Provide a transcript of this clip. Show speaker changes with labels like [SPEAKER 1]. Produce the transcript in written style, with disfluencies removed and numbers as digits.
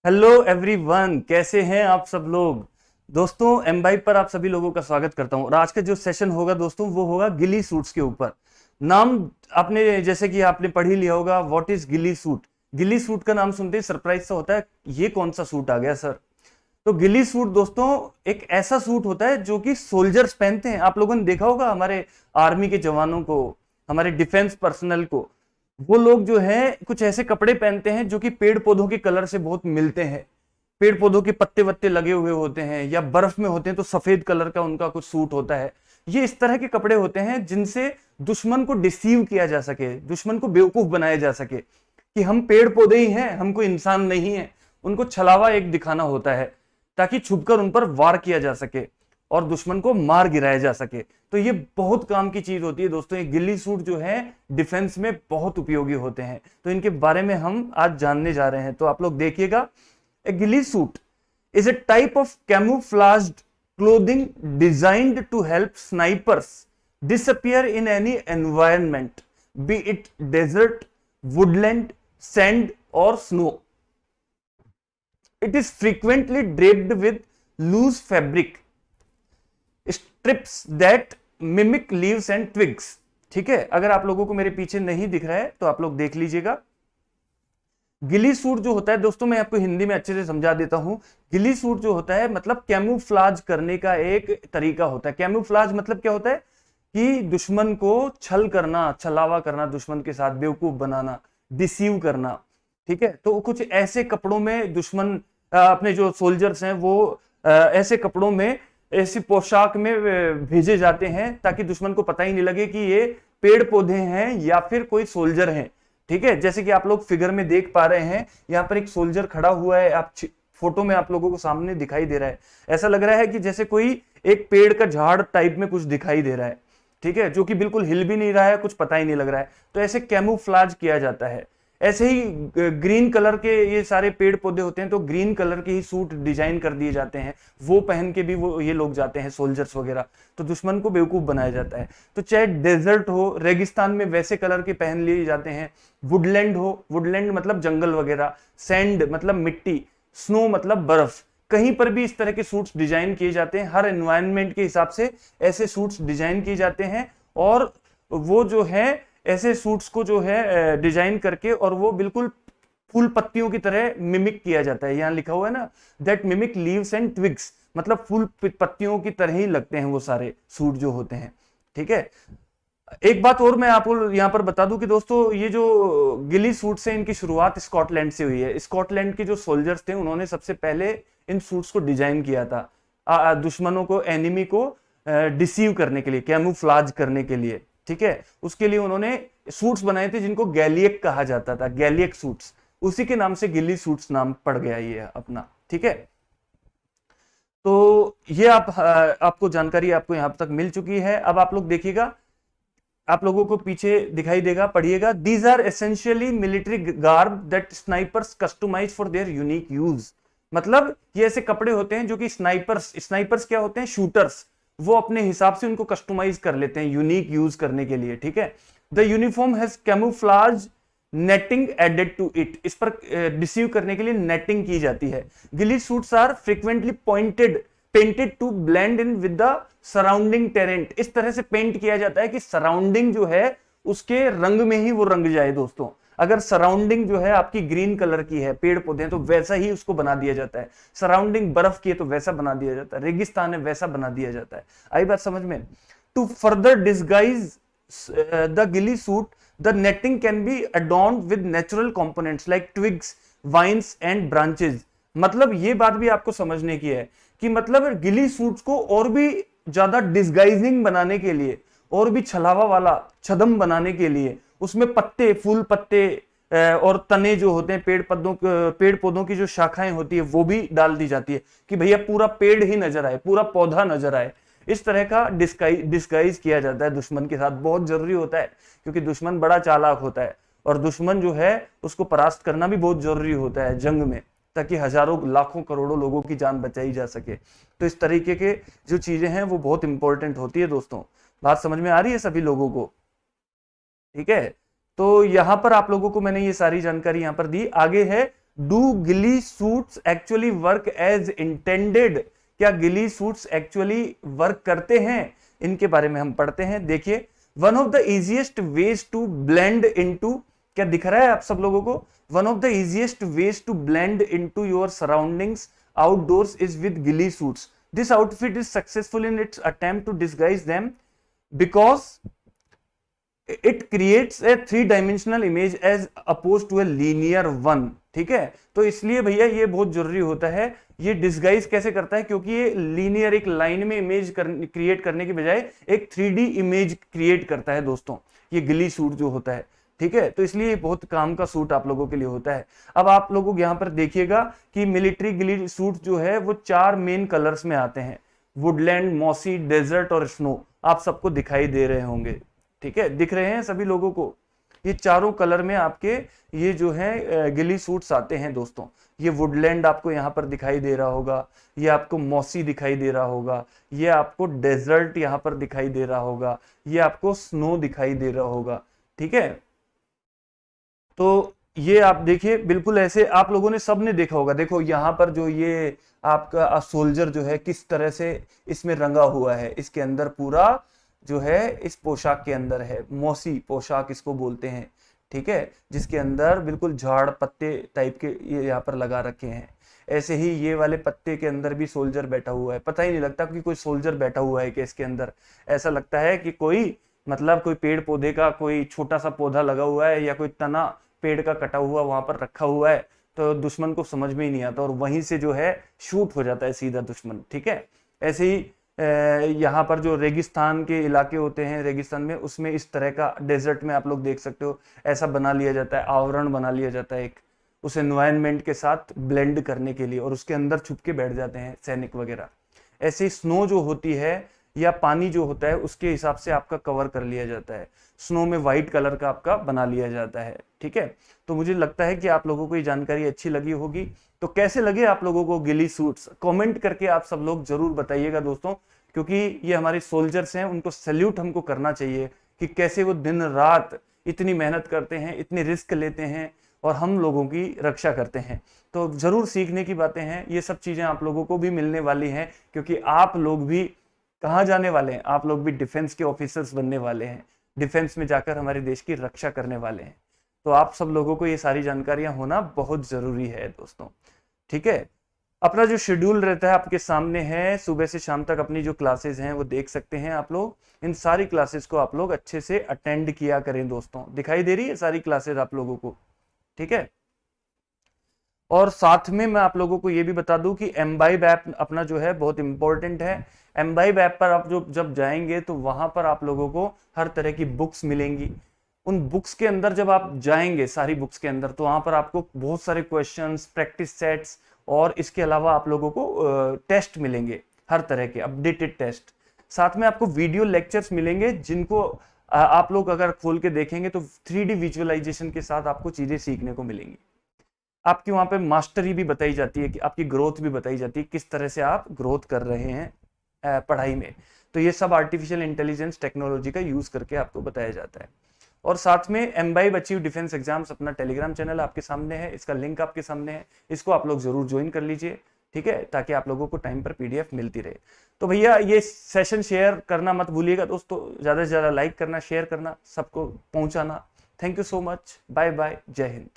[SPEAKER 1] Hello everyone, कैसे हैं आप सब लोग। दोस्तों, एमबाई पर आप सभी लोगों का स्वागत करता हूं। और आज का जो सेशन होगा दोस्तों, वो होगा गिली सूट्स के ऊपर। नाम आपने जैसे कि आपने पढ़ ही लिया होगा, व्हाट इज गिली सूट। गिली सूट का नाम सुनते ही सरप्राइज सा होता है, ये कौन सा सूट आ गया सर। तो गिली सूट दोस्तों एक ऐसा सूट होता है जो कि सोल्जर्स पहनते हैं। आप लोगों ने देखा होगा हमारे आर्मी के जवानों को, हमारे डिफेंस पर्सनल को। वो लोग जो है कुछ ऐसे कपड़े पहनते हैं जो कि पेड़ पौधों के कलर से बहुत मिलते हैं। पेड़ पौधों के पत्ते वत्ते लगे हुए होते हैं या बर्फ में होते हैं तो सफेद कलर का उनका कुछ सूट होता है। ये इस तरह के कपड़े होते हैं जिनसे दुश्मन को डिसीव किया जा सके, दुश्मन को बेवकूफ बनाया जा सके कि हम पेड़ पौधे ही हैं, हम कोई इंसान नहीं है। उनको छलावा एक दिखाना होता है ताकि छुपकर उन पर वार किया जा सके और दुश्मन को मार गिराया जा सके। तो ये बहुत काम की चीज होती है दोस्तों। ये गिल्ली सूट जो है डिफेंस में बहुत उपयोगी होते हैं, तो इनके बारे में हम आज जानने जा रहे हैं। तो आप लोग देखिएगा, a ghillie suit is a type of camouflaged clothing designed to help snipers disappear in any environment, be it desert, woodland, sand or snow. It is frequently draped with loose fabric strips that mimic leaves and twigs. ठीक है, अगर आप लोगों को मेरे पीछे नहीं दिख रहा है तो आप लोग देख लीजिएगा। गिली सूट जो होता है दोस्तों, मैं आपको हिंदी में अच्छे से समझा देता हूं। गिली सूट जो होता है मतलब कैमूफ्लाज करने का एक तरीका होता है। कैमूफ्लाज मतलब क्या होता है कि दुश्मन को छल करना, छलावा करना, दुश्मन के साथ बेवकूफ बनाना, डिसीव करना। ठीक है, तो कुछ ऐसे कपड़ों में दुश्मन अपने जो सोल्जर्स हैं वो ऐसे कपड़ों में, ऐसी पोशाक में भेजे जाते हैं ताकि दुश्मन को पता ही नहीं लगे कि ये पेड़ पौधे हैं या फिर कोई सोल्जर हैं। ठीक है, जैसे कि आप लोग फिगर में देख पा रहे हैं, यहाँ पर एक सोल्जर खड़ा हुआ है। आप फोटो में आप लोगों को सामने दिखाई दे रहा है। ऐसा लग रहा है कि जैसे कोई एक पेड़ का झाड़ टाइप में कुछ दिखाई दे रहा है। ठीक है, जो कि बिल्कुल हिल भी नहीं रहा है, कुछ पता ही नहीं लग रहा है। तो ऐसे कैमूफ्लाज किया जाता है। ऐसे ही ग्रीन कलर के ये सारे पेड़ पौधे होते हैं तो ग्रीन कलर के ही सूट डिजाइन कर दिए जाते हैं, वो पहन के भी वो ये लोग जाते हैं सोल्जर्स वगैरह। तो दुश्मन को बेवकूफ बनाया जाता है। तो चाहे डेजर्ट हो, रेगिस्तान में वैसे कलर के पहन लिए जाते हैं। वुडलैंड हो, वुडलैंड मतलब जंगल वगैरह, सैंड मतलब मिट्टी, स्नो मतलब बर्फ, कहीं पर भी इस तरह के सूट्स डिजाइन किए जाते हैं। हर एनवायरनमेंट के हिसाब से ऐसे सूट्स डिजाइन किए जाते हैं और वो जो है ऐसे सूट्स को जो है डिजाइन करके और वो बिल्कुल फूल पत्तियों की तरह मिमिक किया जाता है। यहां लिखा हुआ है ना, that mimic leaves and twigs, मतलब फूल पत्तियों की तरह ही लगते हैं वो सारे सूट जो होते हैं। ठीक है, एक बात और मैं आपको यहां पर बता दूं कि दोस्तों ये जो गिली सूट्स हैं इनकी शुरुआत स्कॉटलैंड से हुई है। स्कॉटलैंड के जो सोल्जर्स थे उन्होंने सबसे पहले इन सूट्स को डिजाइन किया था दुश्मनों को, एनिमी को डिसीव करने के लिए, कैमूफ्लाज करने के लिए। ठीक है, उसके लिए उन्होंने सूट्स बनाए थे जिनको गैलियक कहा जाता था, गैलियक सूट्स। उसी के नाम से गिल्ली सूट्स नाम पड़ गया ये अपना। ठीक है, तो ये आपको जानकारी आपको यहां तक मिल चुकी है। अब आप लोग देखिएगा, आप लोगों को पीछे दिखाई देगा, पढ़िएगा। These are essentially military garb that snipers customize for their unique use. मतलब ये ऐसे कपड़े होते हैं जो कि स्नाइपर्स क्या होते हैं, शूटर्स, वो अपने हिसाब से उनको कस्टमाइज कर लेते हैं यूनिक यूज करने के लिए। ठीक है, the uniform has camouflage netting added to it. इस पर डिसीव करने के लिए नेटिंग की जाती है। Ghillie suits are frequently painted to blend in with the surrounding terrain. इस तरह से पेंट किया जाता है कि सराउंडिंग जो है उसके रंग में ही वो रंग जाए दोस्तों। अगर सराउंडिंग जो है आपकी ग्रीन कलर की है, पेड़ पौधे हैं, तो वैसा ही उसको बना दिया जाता है। सराउंडिंग बर्फ की है तो वैसा बना दिया जाता है, रेगिस्तान है वैसा बना दिया जाता है। आई बात समझ में। To further disguise the ghillie suit, the netting can be adorned with natural components like twigs, vines and branches. मतलब ये बात भी आपको समझने की है कि मतलब गिली सूट्स को और भी ज्यादा डिस्गाइजिंग बनाने के लिए, और भी छलावा वाला, छदम बनाने के लिए उसमें पत्ते, फूल पत्ते और तने जो होते हैं, पेड़ पौधों की जो शाखाएं होती है वो भी डाल दी जाती है कि भैया पूरा पेड़ ही नजर आए, पूरा पौधा नजर आए। इस तरह का डिस्गाइज किया जाता है दुश्मन के साथ। बहुत जरूरी होता है क्योंकि दुश्मन बड़ा चालाक होता है और दुश्मन जो है उसको परास्त करना भी बहुत जरूरी होता है जंग में, ताकि हजारों लाखों करोड़ों लोगों की जान बचाई जा सके। तो इस तरीके के जो चीजें हैं वो बहुत इंपॉर्टेंट होती है दोस्तों। बात समझ में आ रही है सभी लोगों को? ठीक है, तो यहां पर आप लोगों को मैंने ये सारी जानकारी यहां पर दी। आगे है do ghillie suits actually work as intended, क्या गिली सूट्स एक्चुअली वर्क करते हैं, इनके बारे में हम पढ़ते हैं। देखिए, one of the easiest ways to blend into, क्या दिख रहा है आप सब लोगों को, one of the easiest ways to blend into your surroundings outdoors is with ghillie suits. This outfit is successful in its attempt to disguise them because it creates a 3 dimensional image as opposed to a linear one. ठीक है, तो इसलिए भैया ये बहुत जरूरी होता है, ये डिस्गाइज कैसे करता है, क्योंकि ये लीनियर एक लाइन में इमेज क्रिएट करने के बजाय एक 3D इमेज क्रिएट करता है दोस्तों, ये गिली सूट जो होता है। ठीक है, तो इसलिए बहुत काम का सूट आप लोगों के लिए होता है। अब आप लोगों यहाँ पर देखिएगा कि मिलिट्री गिली सूट जो है वो 4 मेन कलर्स में आते हैं, वुडलैंड, मॉसी, डेजर्ट और स्नो। आप सबको दिखाई दे रहे होंगे, ठीक है, दिख रहे हैं सभी लोगों को, ये चारों कलर में आपके ये जो है गिली सूट्स आते हैं दोस्तों। ये वुडलैंड आपको यहाँ पर दिखाई दे रहा होगा, ये आपको मॉसी दिखाई दे रहा होगा, ये आपको डेजर्ट यहाँ पर दिखाई दे रहा होगा, ये आपको स्नो दिखाई दे रहा होगा। ठीक है, तो ये आप देखिए बिल्कुल ऐसे आप लोगों ने सबने देखा होगा। देखो यहाँ पर जो ये आपका सोल्जर जो है किस तरह से इसमें रंगा हुआ है, इसके अंदर पूरा जो है इस पोशाक के अंदर है, मौसी पोशाक इसको बोलते हैं। ठीक है, जिसके अंदर बिल्कुल झाड़ पत्ते टाइप के ये यहाँ पर लगा रखे हैं। ऐसे ही ये वाले पत्ते के अंदर भी सोल्जर बैठा हुआ है, पता ही नहीं लगता कि कोई सोल्जर बैठा हुआ है कि इसके अंदर, ऐसा लगता है कि कोई मतलब कोई पेड़ पौधे का कोई छोटा सा पौधा लगा हुआ है या कोई तना पेड़ का कटा हुआ वहां पर रखा हुआ है, तो दुश्मन को समझ में ही नहीं आता और वहीं से जो है शूट हो जाता है सीधा दुश्मन। ठीक है, ऐसे ही यहाँ पर जो रेगिस्तान के इलाके होते हैं, रेगिस्तान में उसमें इस तरह का, डेजर्ट में आप लोग देख सकते हो ऐसा बना लिया जाता है, आवरण बना लिया जाता है एक, उस एनवायरनमेंट के साथ ब्लेंड करने के लिए, और उसके अंदर छुप के बैठ जाते हैं सैनिक वगैरह। ऐसे ही स्नो जो होती है या पानी जो होता है उसके हिसाब से आपका कवर कर लिया जाता है, स्नो में व्हाइट कलर का आपका बना लिया जाता है। ठीक है, तो मुझे लगता है कि आप लोगों को ये जानकारी अच्छी लगी होगी। तो कैसे लगे आप लोगों को गिली सूट्स, कमेंट करके आप सब लोग जरूर बताइएगा दोस्तों, क्योंकि ये हमारे सोल्जर्स हैं, उनको सैल्यूट हमको करना चाहिए कि कैसे वो दिन रात इतनी मेहनत करते हैं, इतने रिस्क लेते हैं और हम लोगों की रक्षा करते हैं। तो जरूर सीखने की बातें हैं, ये सब चीजें आप लोगों को भी मिलने वाली हैं, क्योंकि आप लोग भी कहाँ जाने वाले हैं, आप लोग भी डिफेंस के ऑफिसर्स बनने वाले हैं, डिफेंस में जाकर हमारे देश की रक्षा करने वाले हैं। तो आप सब लोगों को ये सारी जानकारियां होना बहुत जरूरी है दोस्तों। ठीक है, अपना जो शेड्यूल रहता है आपके सामने है, सुबह से शाम तक अपनी जो क्लासेस हैं वो देख सकते हैं आप लोग। इन सारी क्लासेस को आप लोग अच्छे से अटेंड किया करें दोस्तों। दिखाई दे रही है सारी क्लासेस आप लोगों को? ठीक है, और साथ में मैं आप लोगों को ये भी बता दूं कि एम्बाइब ऐप अपना जो है बहुत इंपॉर्टेंट है। एम्बाइब ऐप पर आप जो जब जाएंगे तो वहां पर आप लोगों को हर तरह की बुक्स मिलेंगी। उन बुक्स के अंदर जब आप जाएंगे, सारी बुक्स के अंदर, तो वहां पर आपको बहुत सारे क्वेश्चंस, प्रैक्टिस सेट्स और इसके अलावा आप लोगों को टेस्ट मिलेंगे, हर तरह के अपडेटेड टेस्ट। साथ में आपको वीडियो लेक्चर्स मिलेंगे जिनको आप लोग अगर खोल के देखेंगे तो 3D विजुअलाइजेशन के साथ आपको चीजें सीखने को मिलेंगी। आपकी वहां पे मास्टरी भी बताई जाती है कि आपकी ग्रोथ भी बताई जाती है, किस तरह से आप ग्रोथ कर रहे हैं पढ़ाई में। तो ये सब आर्टिफिशियल इंटेलिजेंस टेक्नोलॉजी का यूज करके आपको बताया जाता है। और साथ में एम्बाइब अचीव डिफेंस एग्जाम्स अपना टेलीग्राम चैनल आपके सामने है, इसका लिंक आपके सामने है, इसको आप लोग जरूर ज्वाइन कर लीजिए। ठीक है, ताकि आप लोगों को टाइम पर PDF मिलती रहे। तो भैया ये सेशन शेयर करना मत भूलिएगा दोस्तों, ज्यादा से ज्यादा लाइक करना, शेयर करना, सबको पहुंचाना। Thank you so much, bye bye, Jai Hind.